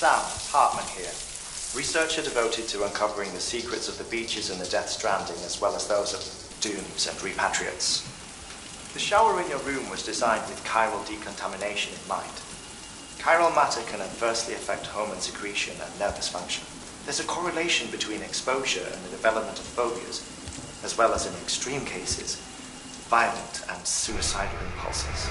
Sam, Hartman here. Researcher devoted to uncovering the secrets of the beaches in the Death Stranding, as well as those of dooms and repatriates. The shower in your room was designed with chiral decontamination in mind. Chiral matter can adversely affect hormone secretion and nervous function. There's a correlation between exposure and the development of phobias, as well as in extreme cases, violent and suicidal impulses.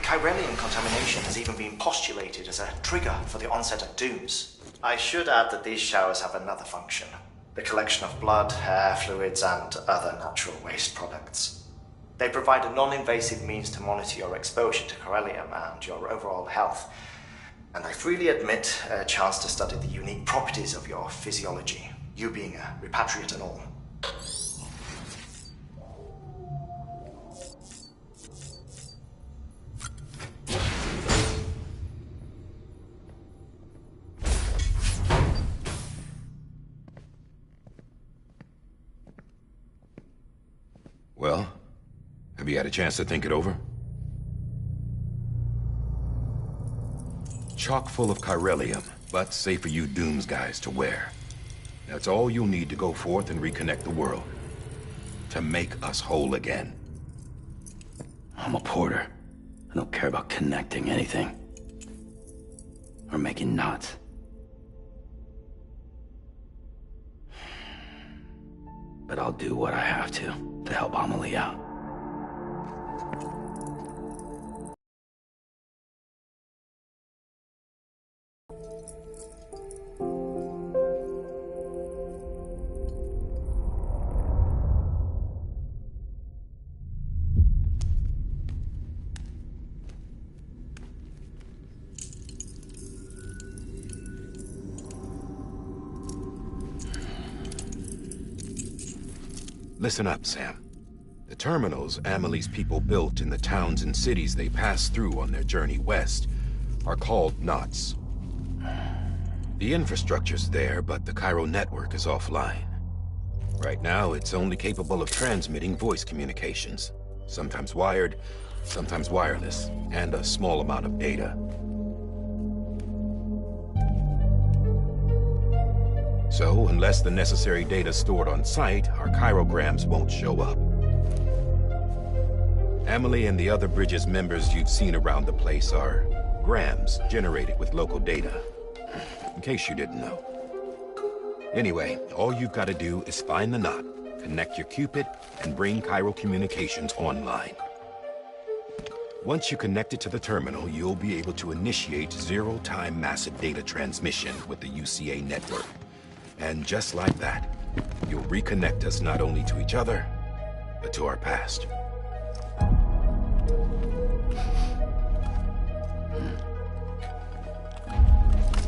Chiralium contamination has even been postulated as a trigger for the onset of dooms. I should add that these showers have another function: the collection of blood, hair, fluids, and other natural waste products. They provide a non-invasive means to monitor your exposure to chiralium and your overall health, and I freely admit a chance to study the unique properties of your physiology, you being a repatriate and all. Well, have you had a chance to think it over? Chock full of chiralium, but safe for you Dooms guys to wear. That's all you'll need to go forth and reconnect the world. To make us whole again. I'm a porter. I don't care about connecting anything. Or making knots. But I'll do what I have to help Amelie out. Listen up, Sam. The terminals Amelie's people built in the towns and cities they passed through on their journey west are called knots. The infrastructure's there, but the Cairo network is offline. Right now, it's only capable of transmitting voice communications, sometimes wired, sometimes wireless, and a small amount of data. So, unless the necessary data stored on site, our chirograms won't show up. Amelie and the other Bridges members you've seen around the place are grams generated with local data, in case you didn't know. Anyway, all you've got to do is find the knot, connect your Cupid, and bring Cairo communications online. Once you connect it to the terminal, you'll be able to initiate zero-time massive data transmission with the UCA network. And just like that, you'll reconnect us not only to each other, but to our past.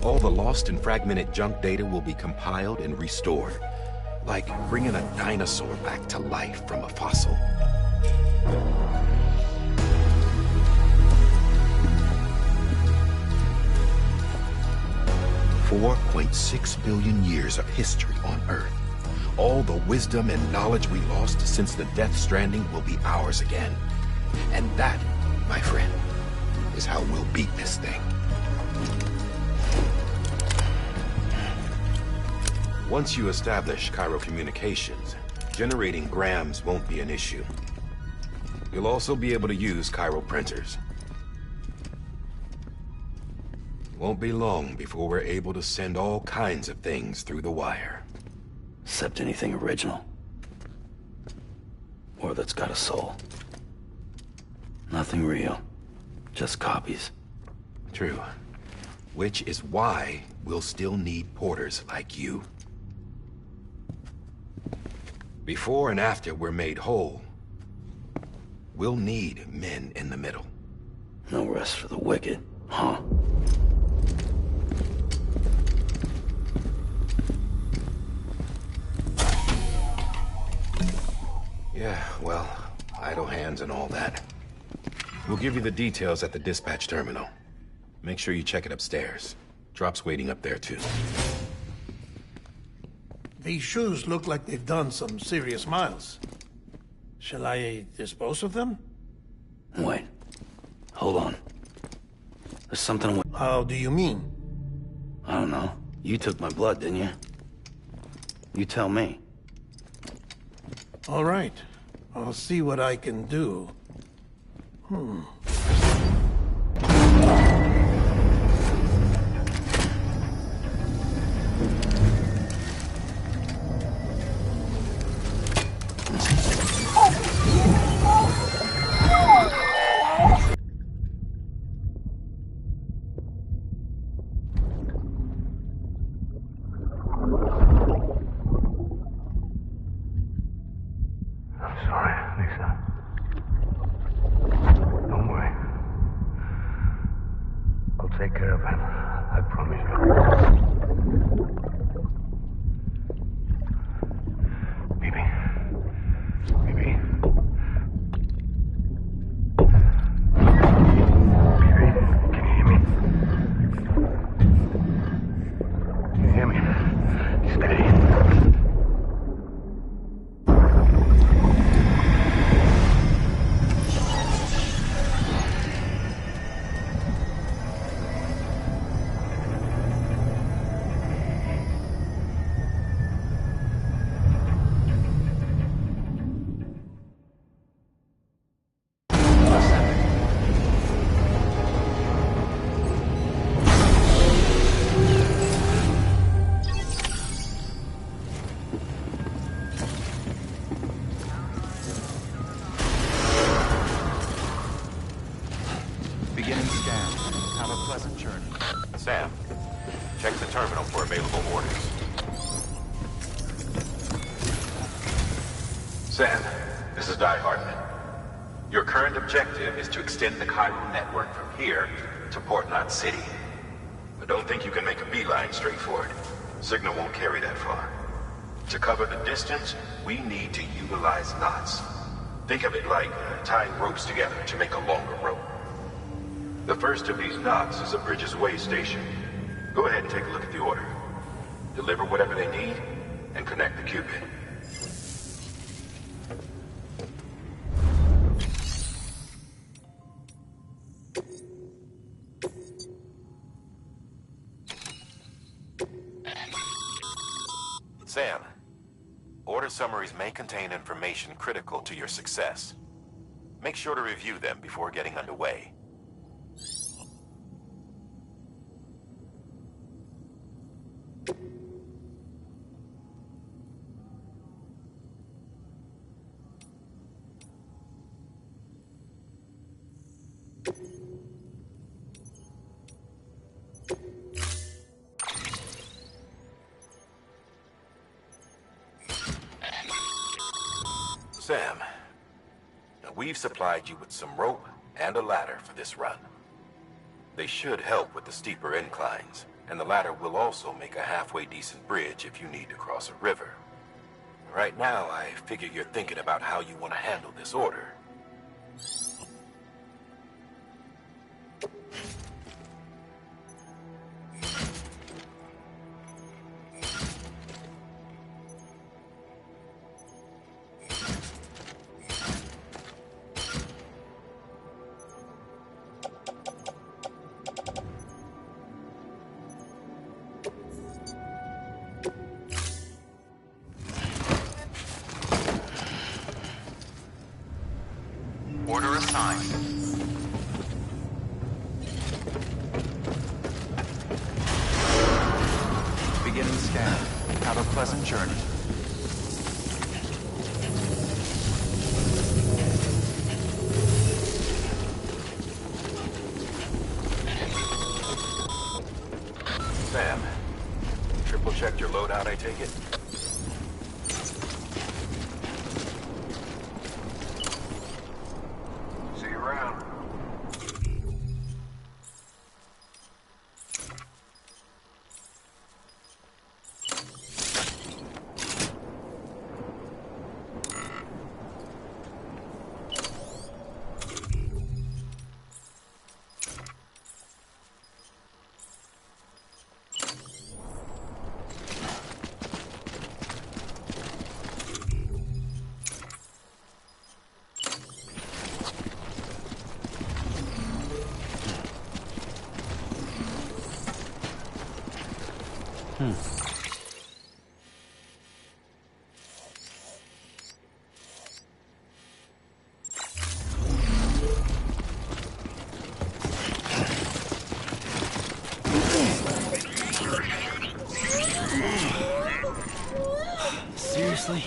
All the lost and fragmented junk data will be compiled and restored, like bringing a dinosaur back to life from a fossil. 4.6 billion years of history on Earth. All the wisdom and knowledge we lost since the Death Stranding will be ours again. And that, my friend, is how we'll beat this thing. Once you establish Cairo communications, generating grams won't be an issue. You'll also be able to use Cairo printers. Won't be long before we're able to send all kinds of things through the wire. Except anything original. Or that's got a soul. Nothing real. Just copies. True. Which is why we'll still need porters like you. Before and after we're made whole, we'll need men in the middle. No rest for the wicked, huh? plans and all that. We'll give you the details at the dispatch terminal. Make sure you check it upstairs. Drop's waiting up there, too. These shoes look like they've done some serious miles. Shall I dispose of them? Wait. Hold on. There's something... How do you mean? I don't know. You took my blood, didn't you? You tell me. All right. I'll see what I can do. I'm sorry, Lisa. Don't worry. I'll take care of him. I promise you. Baby. Baby. Baby, can you hear me? Can you hear me? Steady. Beginning scan. Have a pleasant journey. Sam, check the terminal for available orders. Sam, this is Die Hartman. Your current objective is to extend the chiral network from here to Port Knot City. But don't think you can make a beeline straight for it. Signal won't carry that far. To cover the distance, we need to utilize knots. Think of it like tying ropes together to make a longer rope. The first of these knots is a Bridges Way station. Go ahead and take a look at the order. Deliver whatever they need, and connect the Cupid. Sam, order summaries may contain information critical to your success. Make sure to review them before getting underway. Sam, now we've supplied you with some rope and a ladder for this run. They should help with the steeper inclines, and the ladder will also make a halfway decent bridge if you need to cross a river. Right now, I figure you're thinking about how you want to handle this order. Order assigned. Beginning scan. Have a pleasant journey. Sam, triple checked your loadout, I take it? See you around. Seriously?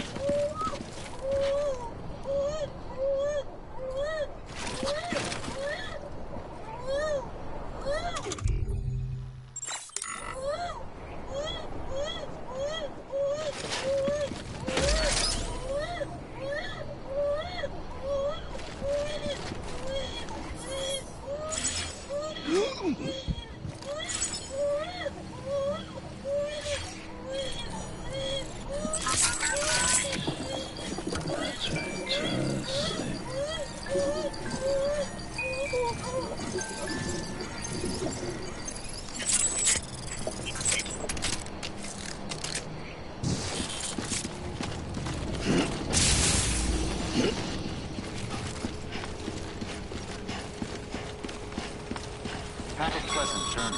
Have a pleasant journey.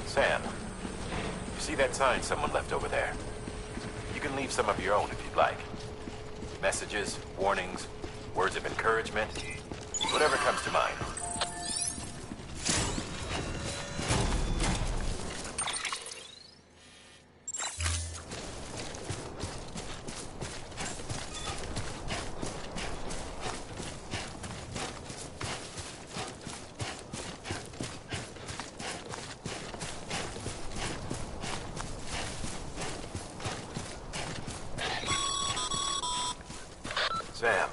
Sam, you see that sign someone left over there? You can leave some of your own if you'd like. Messages, warnings, words of encouragement, whatever comes to mind. Sam,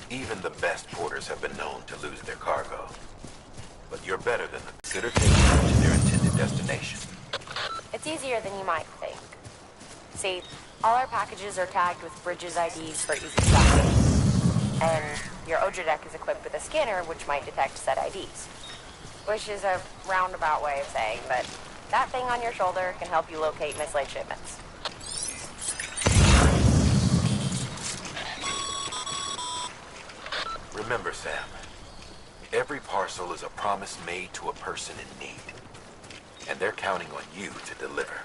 even the best porters have been known to lose their cargo. But you're better than them. Consider taking them to their intended destination. It's easier than you might think. See, all our packages are tagged with Bridges IDs for easy tracking. And your Oja deck is equipped with a scanner which might detect said IDs. Which is a roundabout way of saying that that thing on your shoulder can help you locate mislaid shipments. Remember, Sam, every parcel is a promise made to a person in need. And they're counting on you to deliver.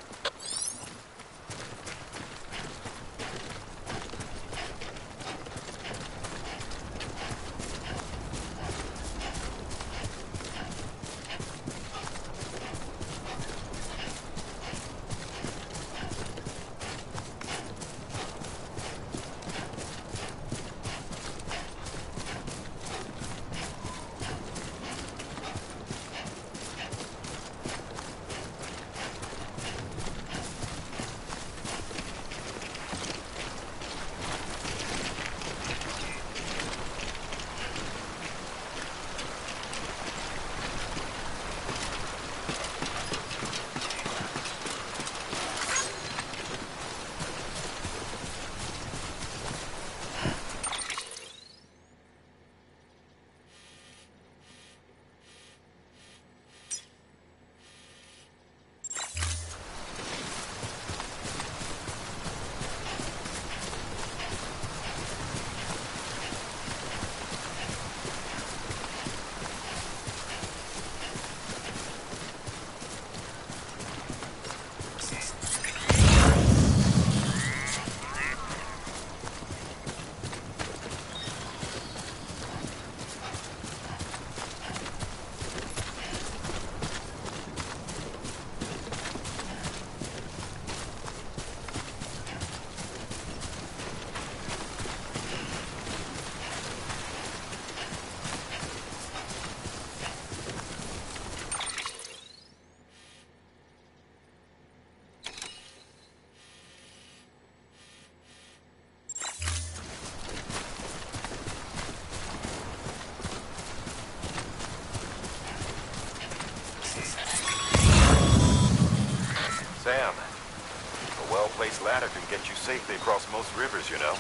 Sam, a well-placed ladder can get you safely across most rivers, you know.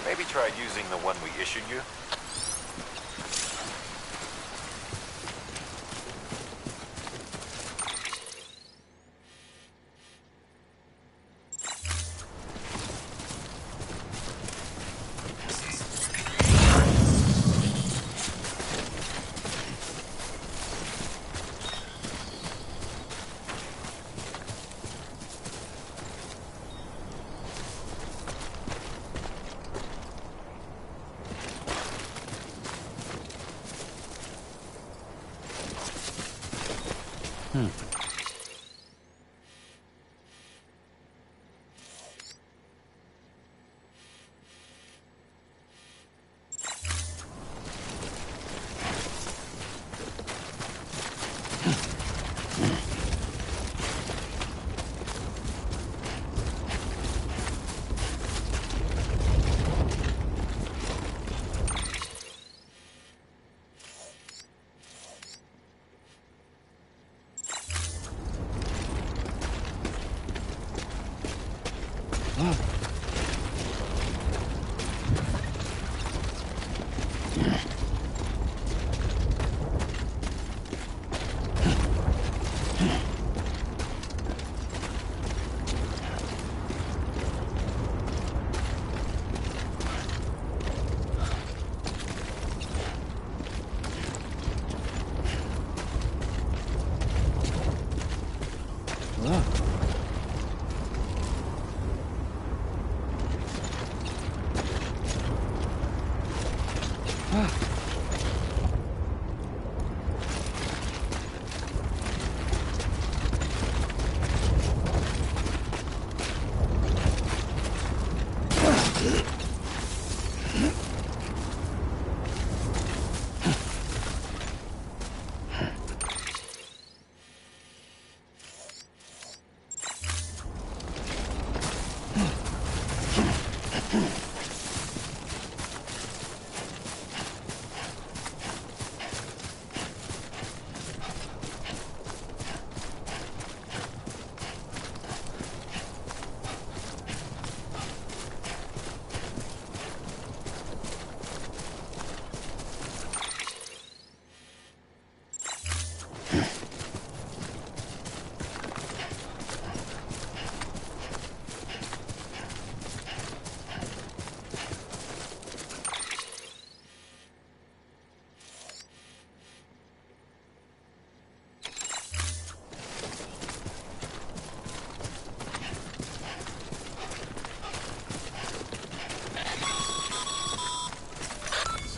Maybe try using the one we issued you.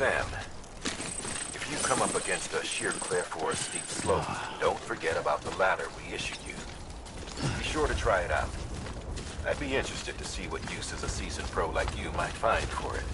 Sam, if you come up against a sheer cliff or a steep slope, don't forget about the ladder we issued you. Be sure to try it out. I'd be interested to see what uses a seasoned pro like you might find for it.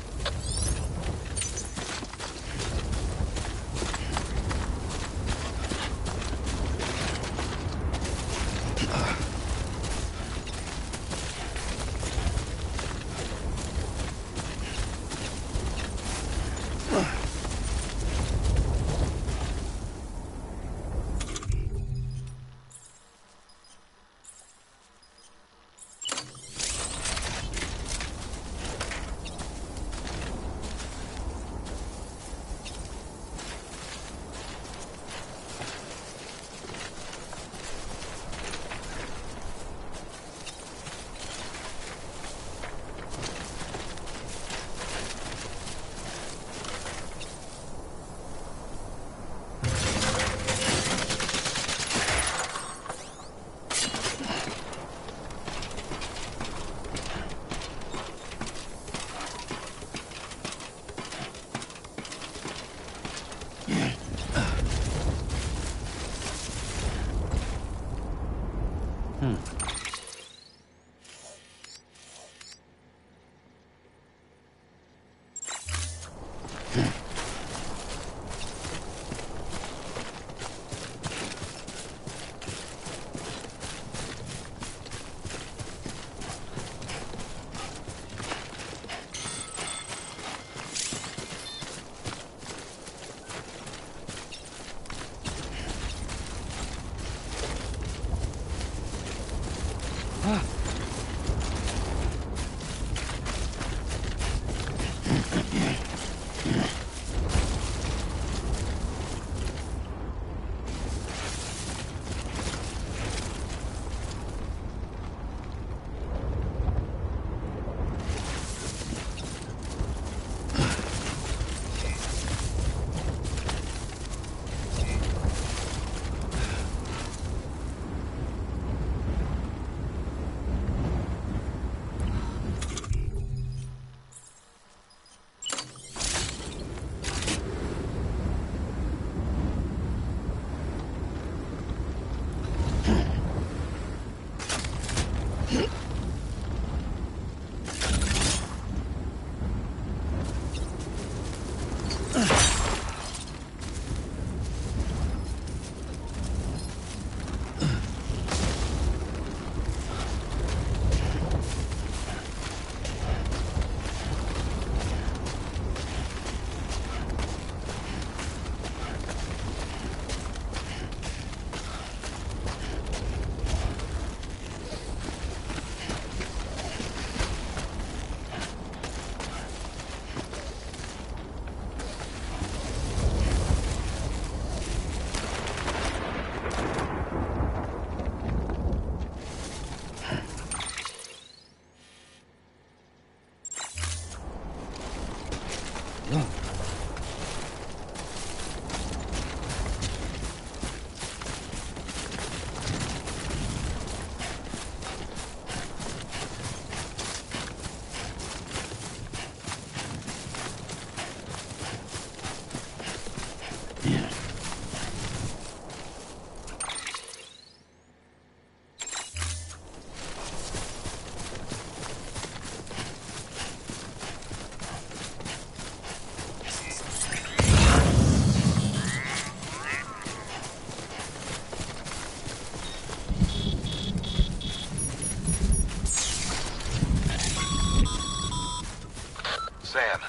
Sam,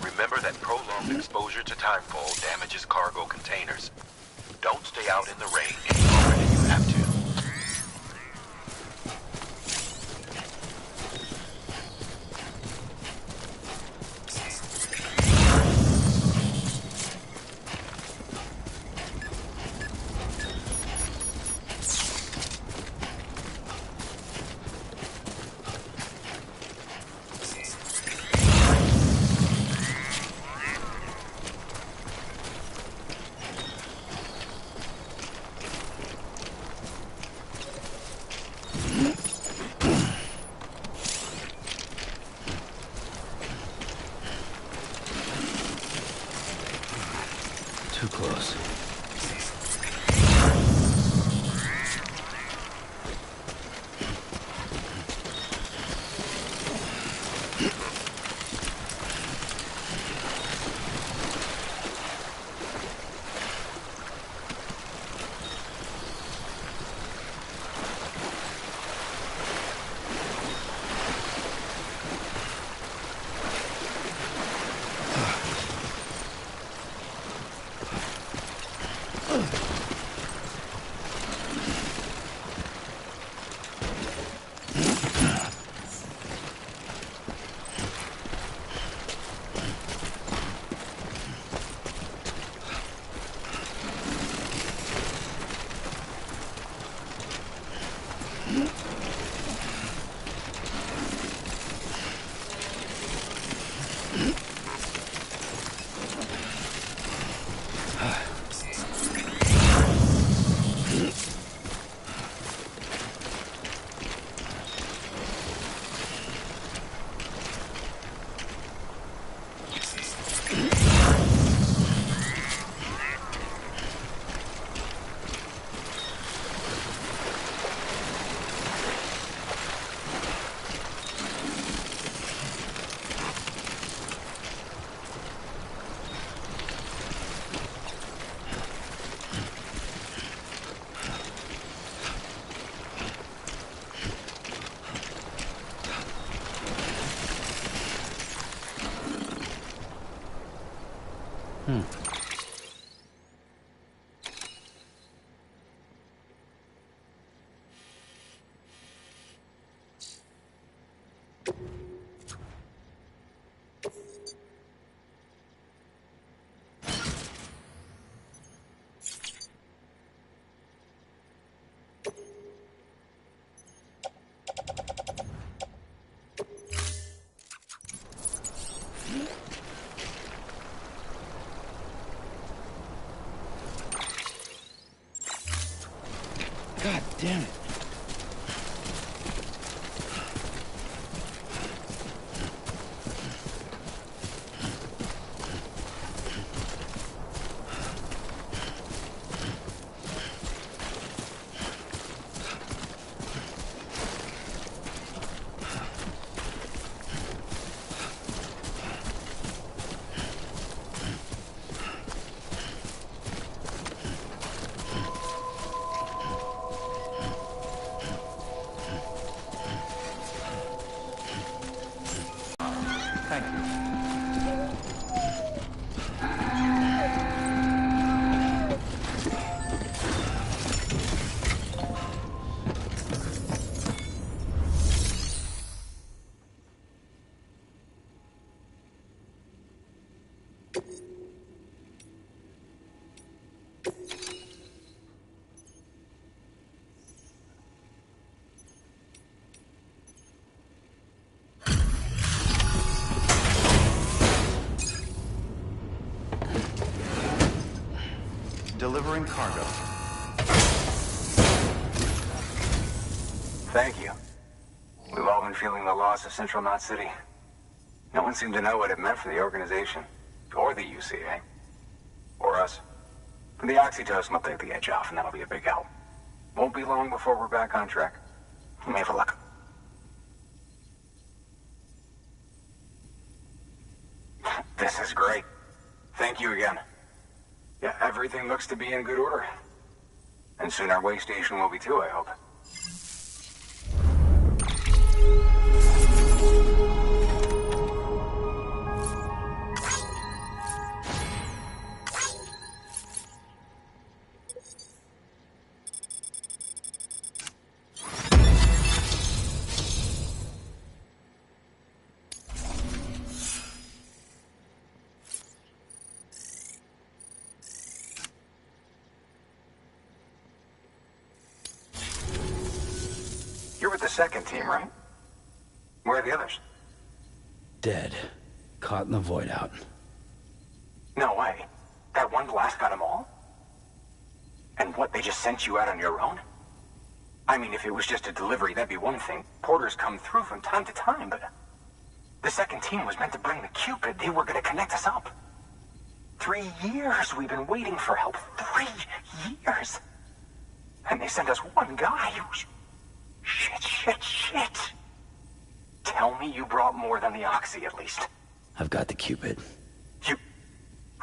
remember that prolonged exposure to timefall damages cargo containers. Don't stay out in the rain any longer than you have to. Too close. God damn it. delivering cargo. Thank you. We've all been feeling the loss of Central Knot City. No one seemed to know what it meant for the organization. Or the UCA. Or us. The oxytocin will take the edge off, and that'll be a big help. Won't be long before we're back on track. We may have a luck. This is great. Thank you again. Yeah, everything looks to be in good order. And soon our way station will be too, I hope. You're with the second team, right? Where are the others? Dead. Caught in the void out. No way. That one blast got them all? And what, they just sent you out on your own? I mean, if it was just a delivery, that'd be one thing. Porters come through from time to time, but... The second team was meant to bring the Cupid. They were gonna connect us up. 3 years we've been waiting for help. 3 years! And they sent us one guy who's... Shit. Tell me you brought more than the Oxy, at least. I've got the Cupid. You...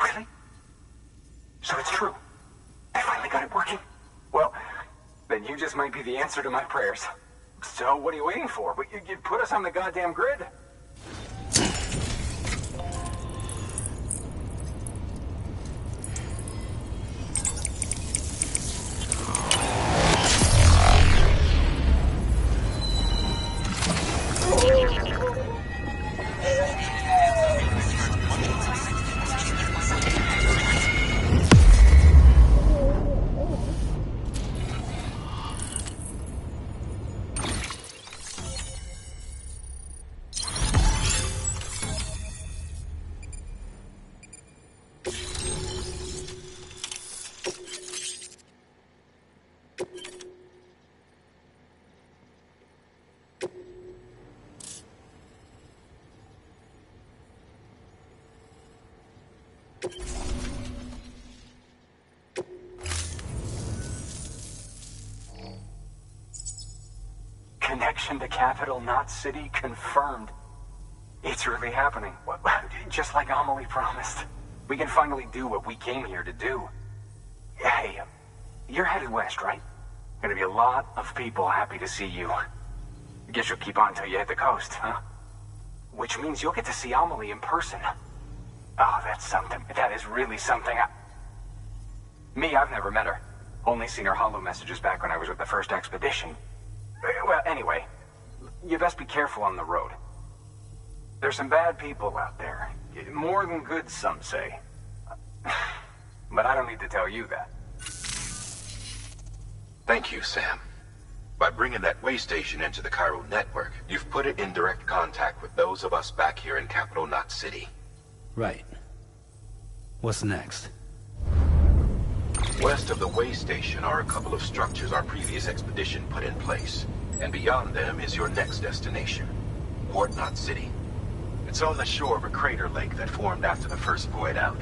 Really? So it's true. I finally got it working. Well, then you just might be the answer to my prayers. So what are you waiting for? You put us on the goddamn grid. Connection to Capital Knot City confirmed. It's really happening. Just like Amelie promised. We can finally do what we came here to do. Hey, you're headed west, right? Gonna be a lot of people happy to see you. Guess you'll keep on till you hit the coast, huh? Which means you'll get to see Amelie in person. Oh, that's something. That is really something. Me, I've never met her. Only seen her holo messages back when I was with the first expedition. Well, anyway, you best be careful on the road. There's some bad people out there. More than good, some say. But I don't need to tell you that. Thank you, Sam. By bringing that way station into the Cairo network, you've put it in direct contact with those of us back here in Capital Knot City. Right. What's next? West of the way station are a couple of structures our previous expedition put in place. And beyond them is your next destination, Port Knot City. It's on the shore of a crater lake that formed after the first void out.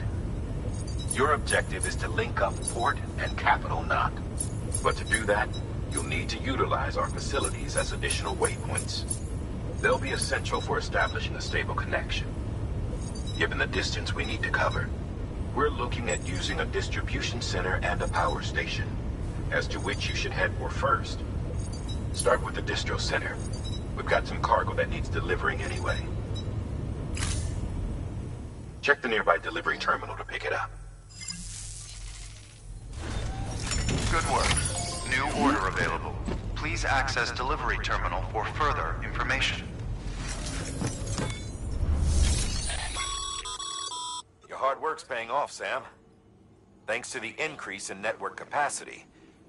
Your objective is to link up Port and Capital Knot. But to do that, you'll need to utilize our facilities as additional waypoints. They'll be essential for establishing a stable connection. Given the distance we need to cover, we're looking at using a distribution center and a power station, as to which you should head for first. Start with the distro center. We've got some cargo that needs delivering anyway. Check the nearby delivery terminal to pick it up. Good work. New order available. Please access delivery terminal for further information. Your hard work's paying off, Sam. Thanks to the increase in network capacity,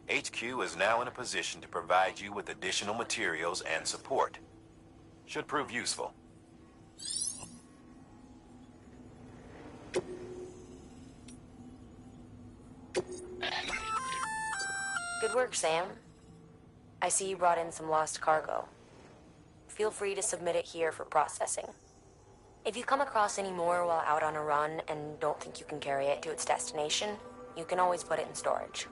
HQ is now in a position to provide you with additional materials and support. Should prove useful. Good work, Sam. I see you brought in some lost cargo. Feel free to submit it here for processing. If you come across any more while out on a run and don't think you can carry it to its destination, you can always put it in storage.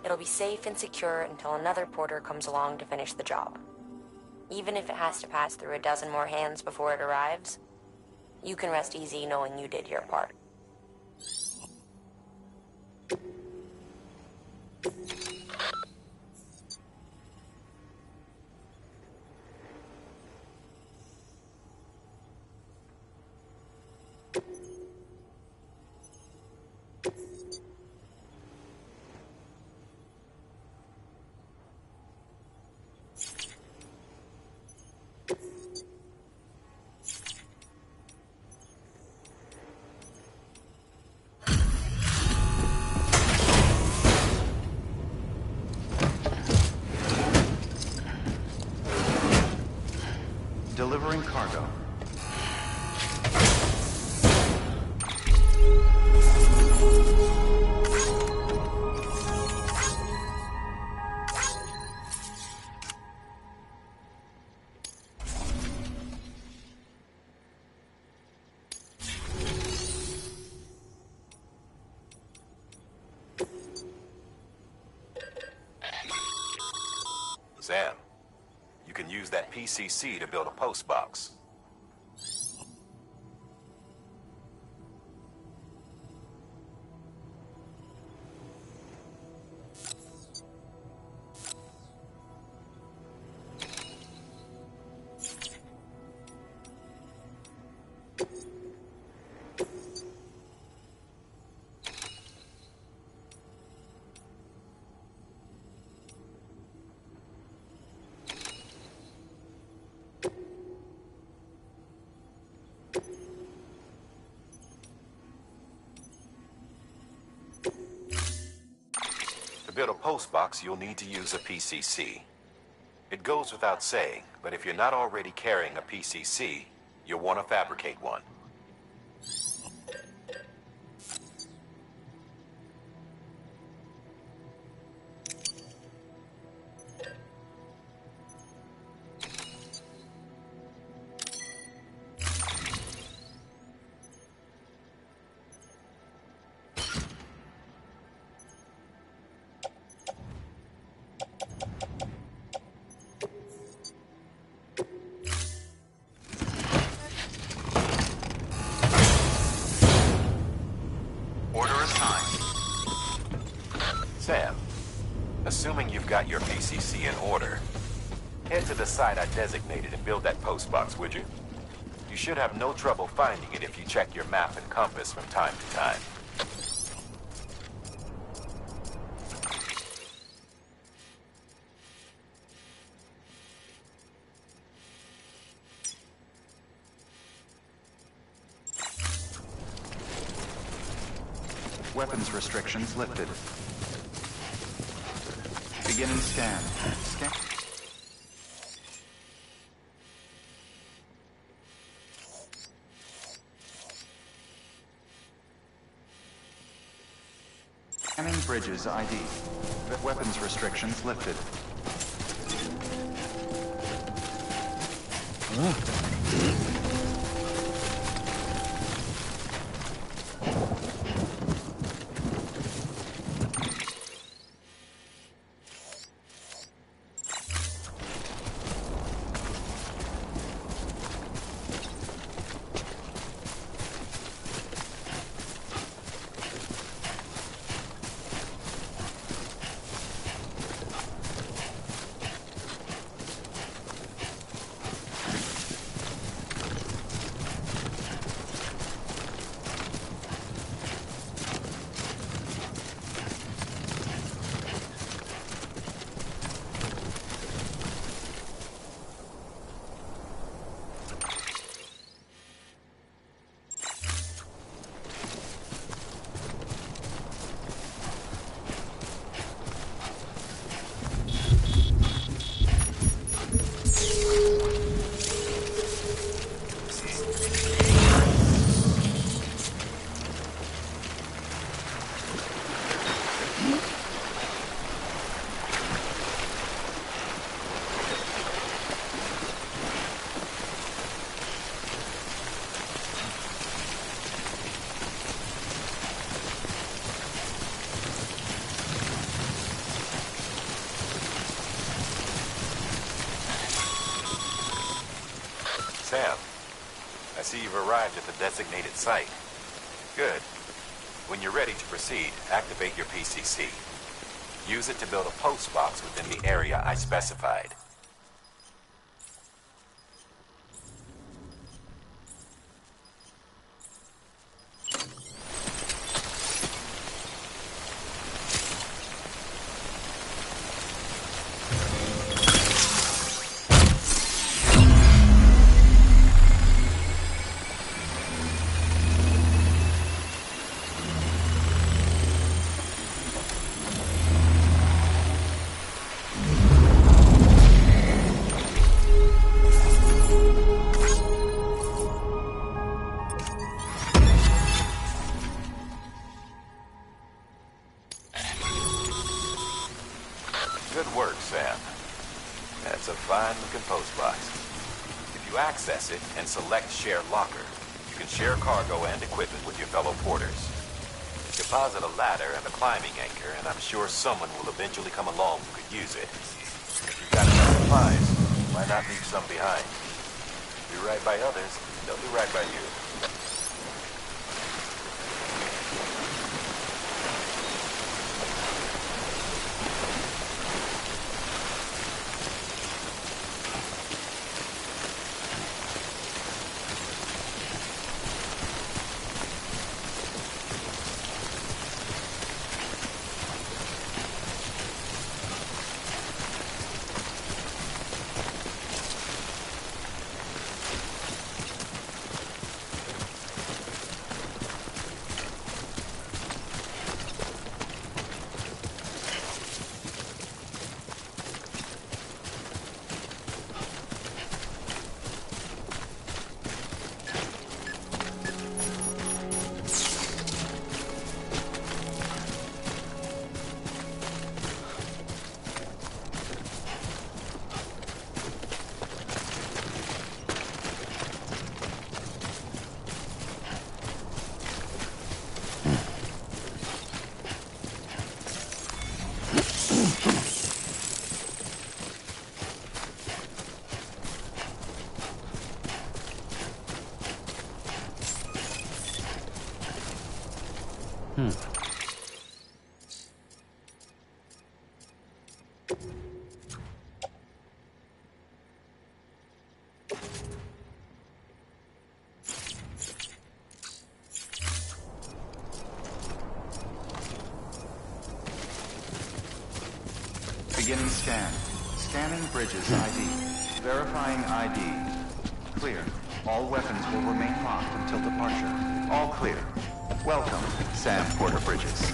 It'll be safe and secure until another porter comes along to finish the job. Even if it has to pass through a dozen more hands before it arrives, you can rest easy knowing you did your part. Delivering cargo. Sam, you can use that PCC to build a post box. To build a post box, you'll need to use a PCC. It goes without saying, but if you're not already carrying a PCC, you'll want to fabricate one. Sam, assuming you've got your PCC in order, head to the site I designated and build that post box, would you? You should have no trouble finding it if you check your map and compass from time to time. Weapons restrictions lifted. Beginning scan. Scan. Scanning bridges ID. Weapons restrictions lifted. Sam. I see you've arrived at the designated site. Good. When you're ready to proceed, activate your PCC. Use it to build a post box within the area I specified. Good work, Sam. That's a fine-looking post box. If you access it and select Share Locker, you can share cargo and equipment with your fellow porters. Deposit a ladder and a climbing anchor, and I'm sure someone will eventually come along who could use it. If you've got enough supplies, why not leave some behind? Do right by others, they'll do right by you. Beginning scan. Scanning bridges ID. Verifying ID. Clear. All weapons will remain locked until departure. All clear. Welcome, Sam Porter Bridges.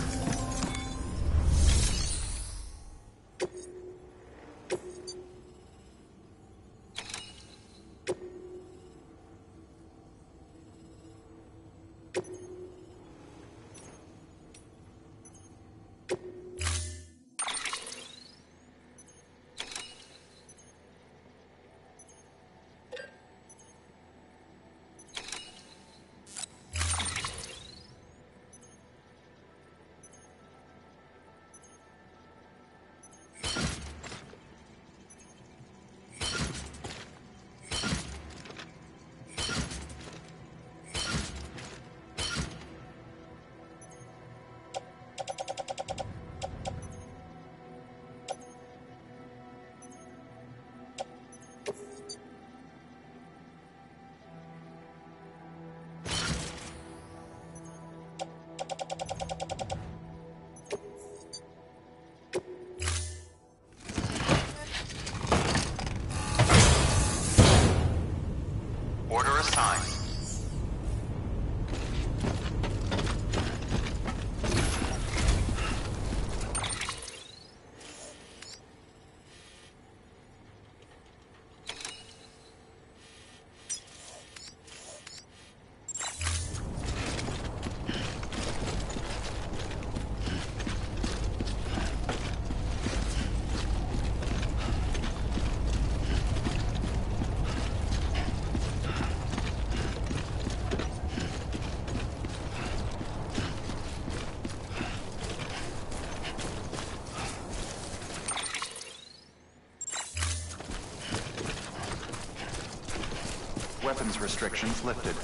Weapons restrictions lifted.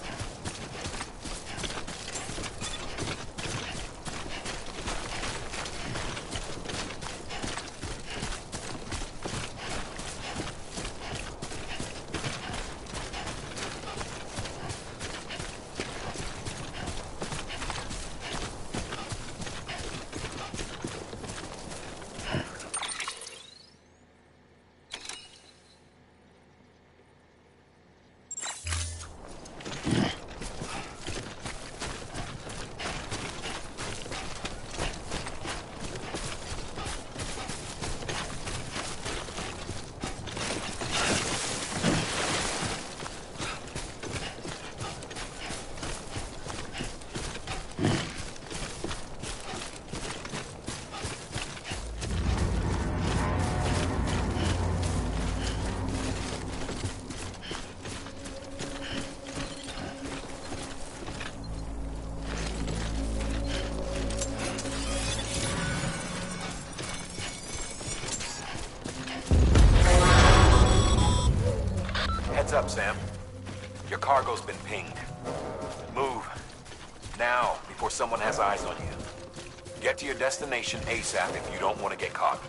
Heads up, Sam. Your cargo's been pinged. Move. Now, before someone has eyes on you. Get to your destination ASAP if you don't want to get caught.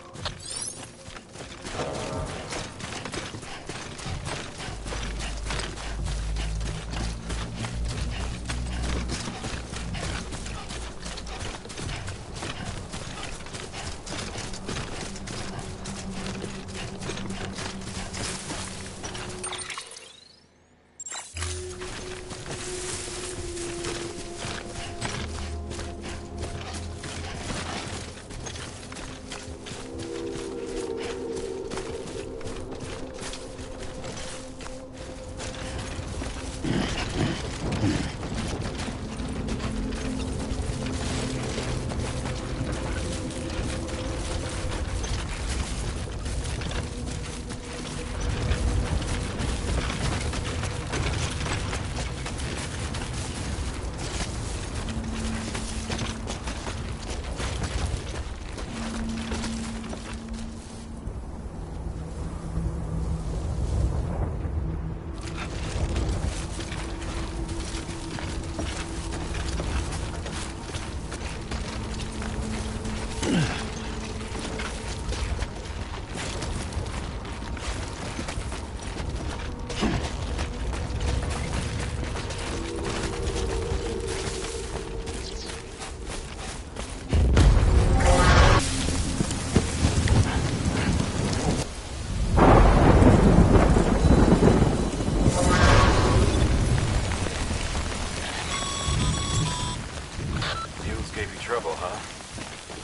Trouble, huh?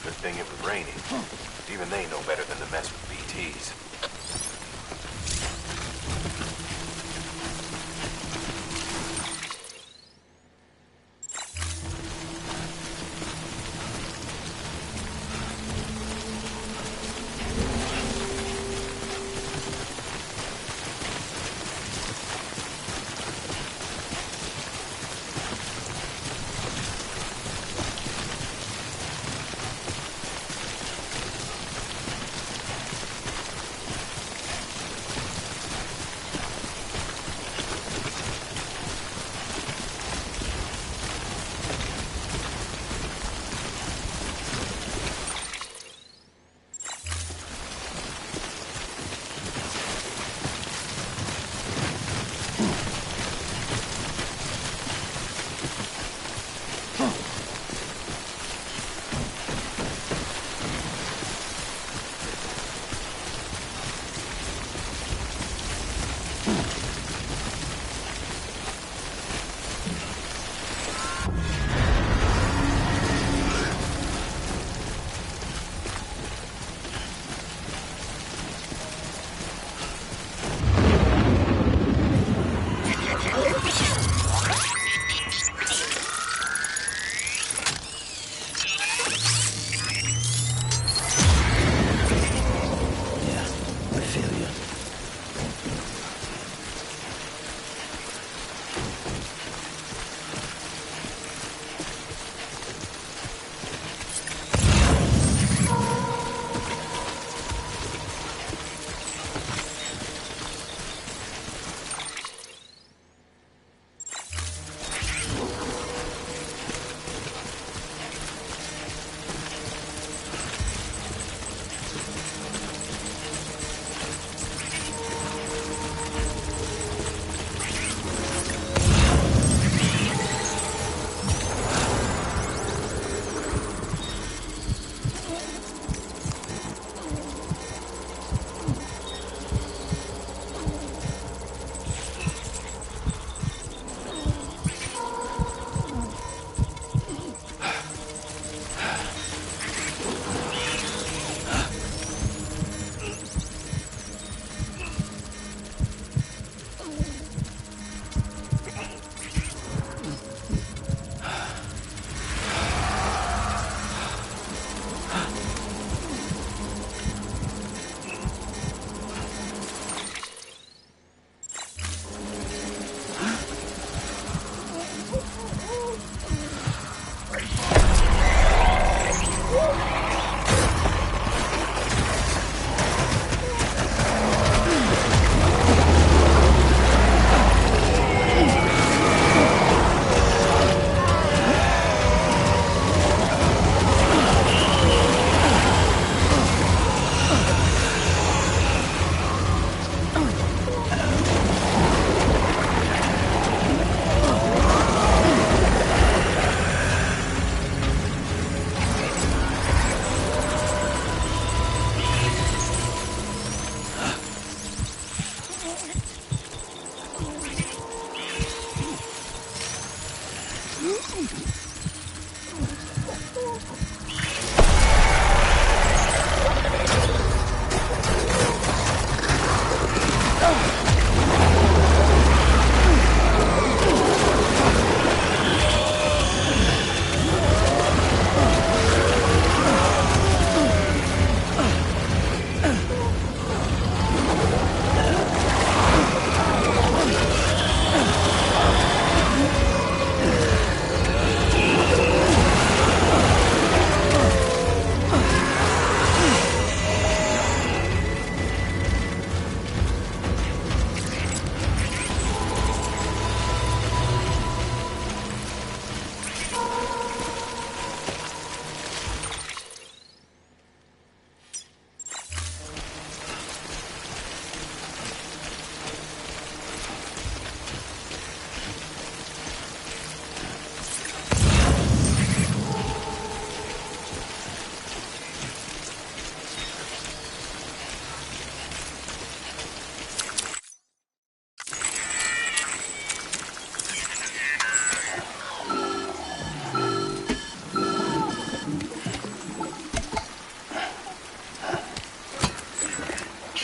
Good thing it was raining. Even they know better than to mess with BTs.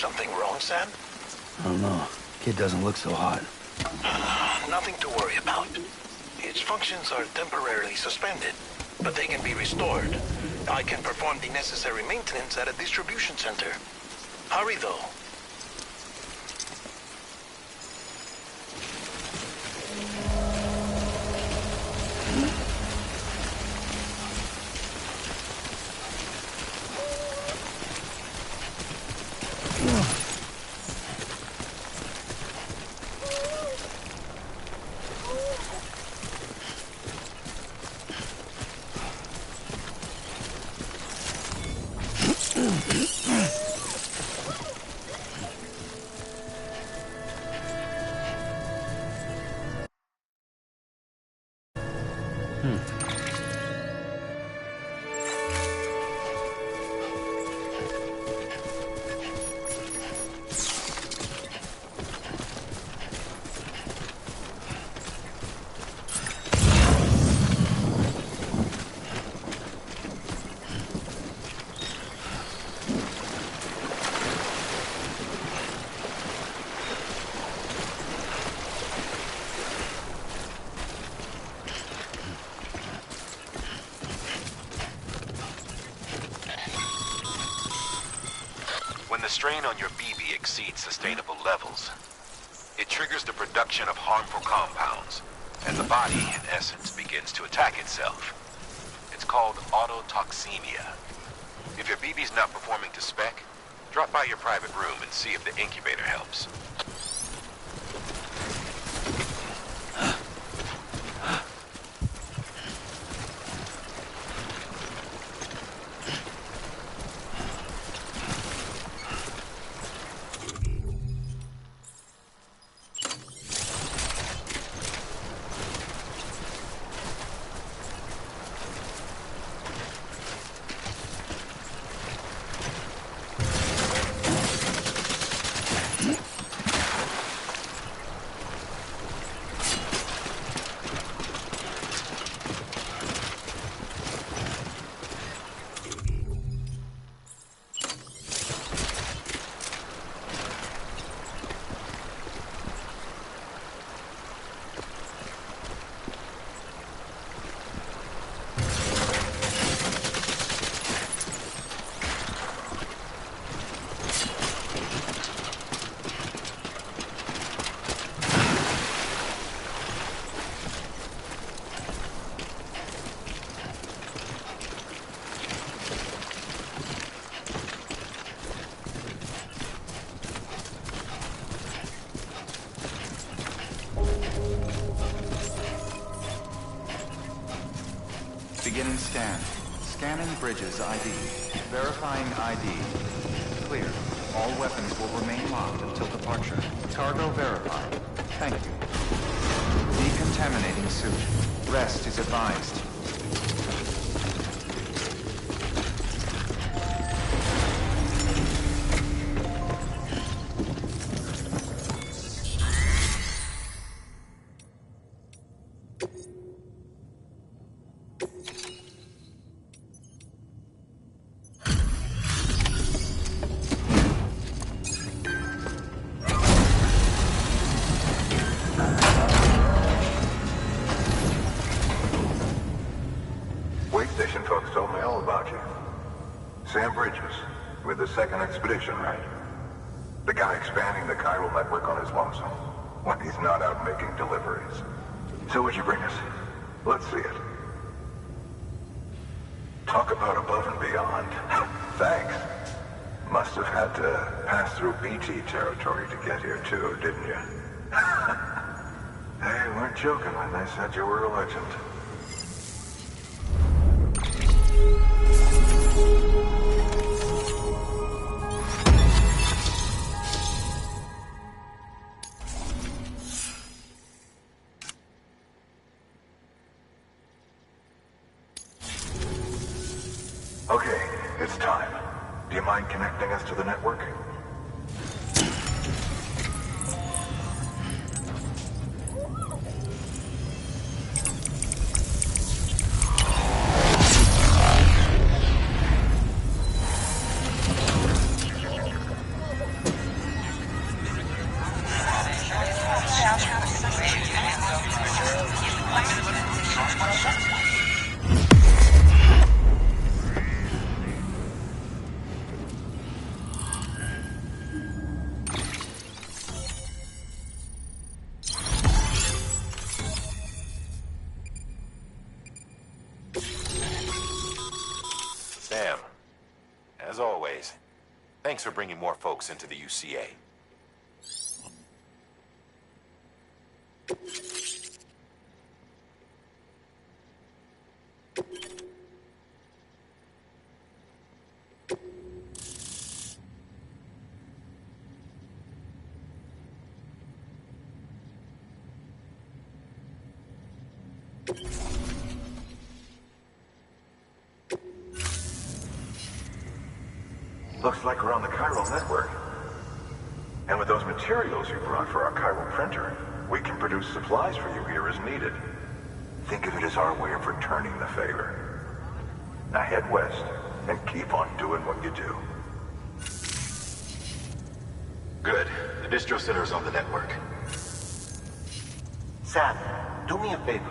Something wrong, Sam? I don't know. Kid doesn't look so hot. Nothing to worry about. Its functions are temporarily suspended, but they can be restored. I can perform the necessary maintenance at a distribution center. Hurry, though. When the strain on your BB exceeds sustainable levels, it triggers the production of harmful compounds, and the body, in essence, begins to attack itself. It's called autotoxemia. If your BB's not performing to spec, drop by your private room and see if the incubator helps. Beginning scan. Scanning bridges ID. Verifying ID. Clear. All weapons will remain locked until departure. Cargo verified. Thank you. Decontaminating suit. Rest is advised. Station folks told me all about you. Sam Bridges, with the second expedition, right? The guy expanding the chiral network on his lonesome, when he's not out making deliveries. So what'd you bring us? Let's see it. Talk about above and beyond. Thanks. Must have had to pass through BT territory to get here too, didn't you? They weren't joking when they said you were a legend. Okay, it's time. Do you mind connecting us to the network? Thanks for bringing more folks into the UCA. Looks like we're on the chiral network. And with those materials you brought for our chiral printer, we can produce supplies for you here as needed. Think of it as our way of returning the favor. Now head west and keep on doing what you do. Good. The distro center is on the network. Sam, do me a favor.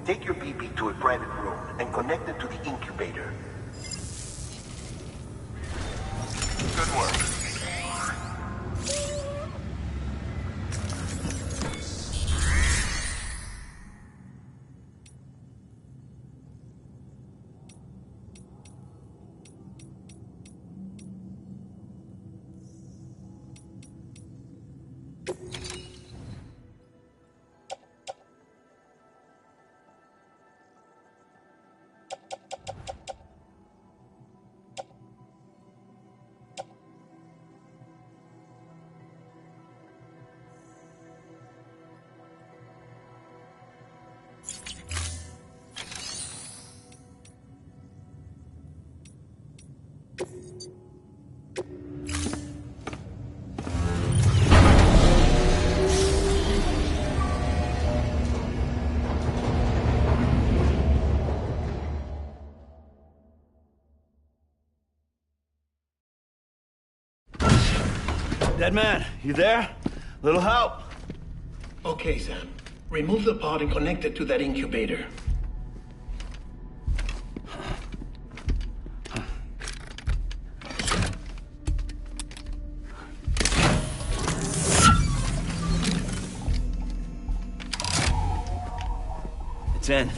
Take your BB to a private room and connect it to the incubator. Good work. Dead man, you there? Little help? Okay, Sam. Remove the pod and connect it to that incubator. It's in.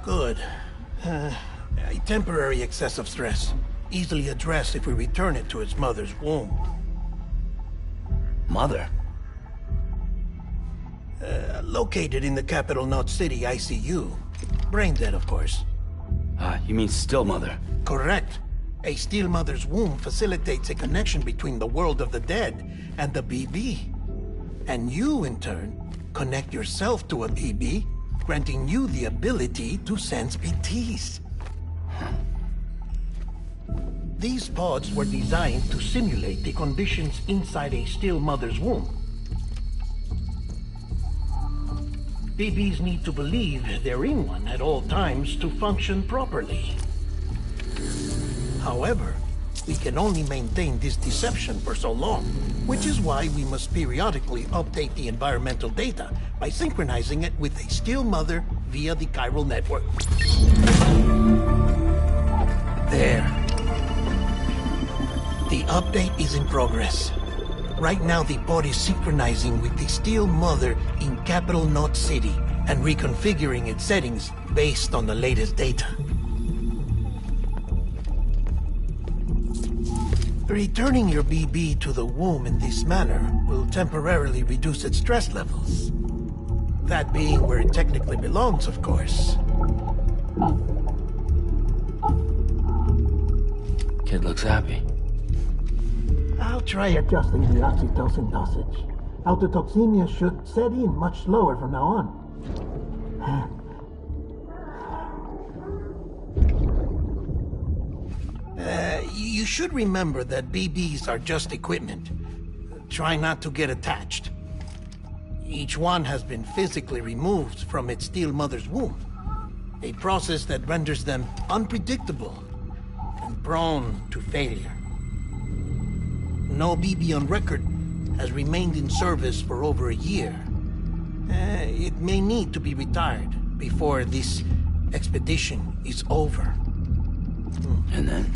Good. A temporary excessive stress. Easily addressed if we return it to its mother's womb. Mother? Located in the capital Knot City ICU. Brain dead, of course. You mean still mother? Correct. A still mother's womb facilitates a connection between the world of the dead and the BB. And you, in turn, connect yourself to a BB, granting you the ability to sense BTs. These pods were designed to simulate the conditions inside a still mother's womb. BBs need to believe they're in one at all times to function properly. However, we can only maintain this deception for so long, which is why we must periodically update the environmental data by synchronizing it with a still mother via the chiral network. There. The update is in progress. Right now, the pod is synchronizing with the still mother in capital Knot City and reconfiguring its settings based on the latest data. Returning your BB to the womb in this manner will temporarily reduce its stress levels. That being where it technically belongs, of course. Kid looks happy. I'll try adjusting the oxytocin dosage. Autotoxemia should set in much slower from now on. You should remember that BBs are just equipment. Try not to get attached. Each one has been physically removed from its still mother's womb. A process that renders them unpredictable and prone to failure. No BB on record has remained in service for over a year. It may need to be retired before this expedition is over. And then?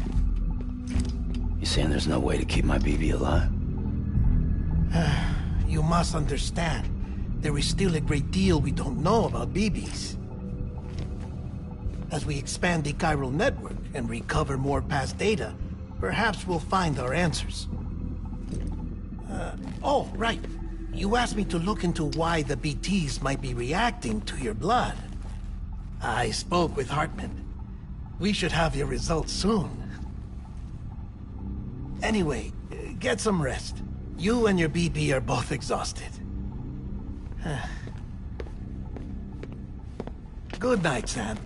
You saying there's no way to keep my BB alive? You must understand, there is still a great deal we don't know about BBs. As we expand the chiral network and recover more past data, Perhaps we'll find our answers. Oh, right. You asked me to look into why the BTs might be reacting to your blood. I spoke with Hartman. We should have your results soon. Anyway, get some rest. You and your BB are both exhausted. Good night, Sam.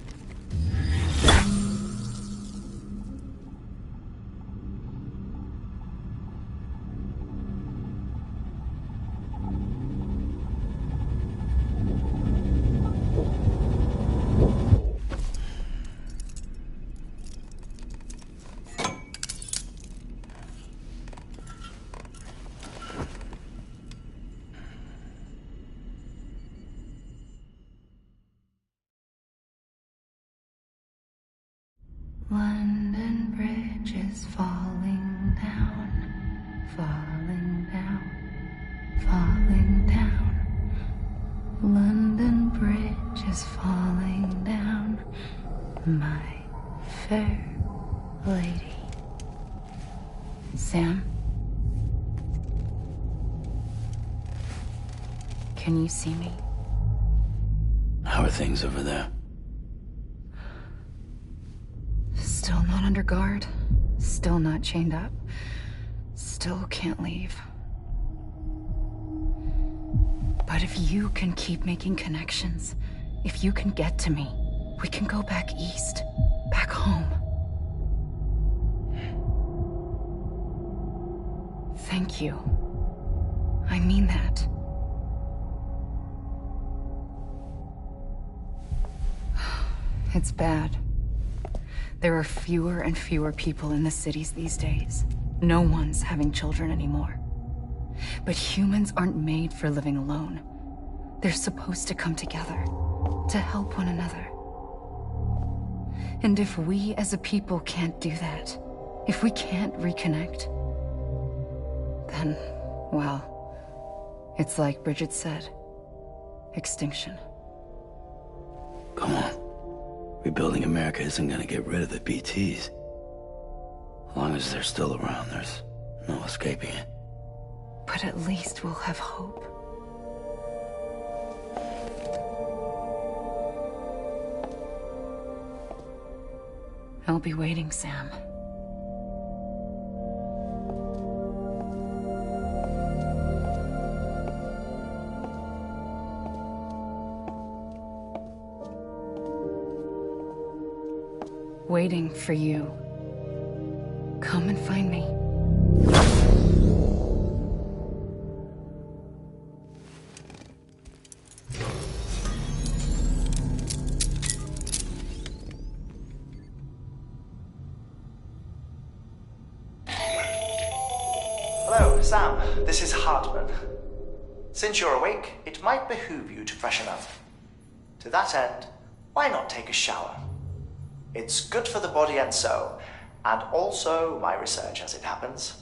London Bridge is falling down, falling down, falling down. London Bridge is falling down, my fair lady. Sam? Can you see me? How are things over there? Still not under guard. Still not chained up. Still can't leave. But if you can keep making connections, if you can get to me, we can go back east. Back home. Thank you. I mean that. It's bad. There are fewer and fewer people in the cities these days. No one's having children anymore. But humans aren't made for living alone. They're supposed to come together, to help one another. And if we as a people can't do that, if we can't reconnect, then, well, it's like Bridget said, extinction. Come on. Rebuilding America isn't gonna get rid of the BTs. As long as they're still around, there's no escaping it. But at least we'll have hope. I'll be waiting, Sam. Waiting for you. Come and find me. Hello, Sam. This is Hartman. Since you're awake, it might behoove you to freshen up. To that end, why not take a shower? It's good for the body and soul, and also my research as it happens.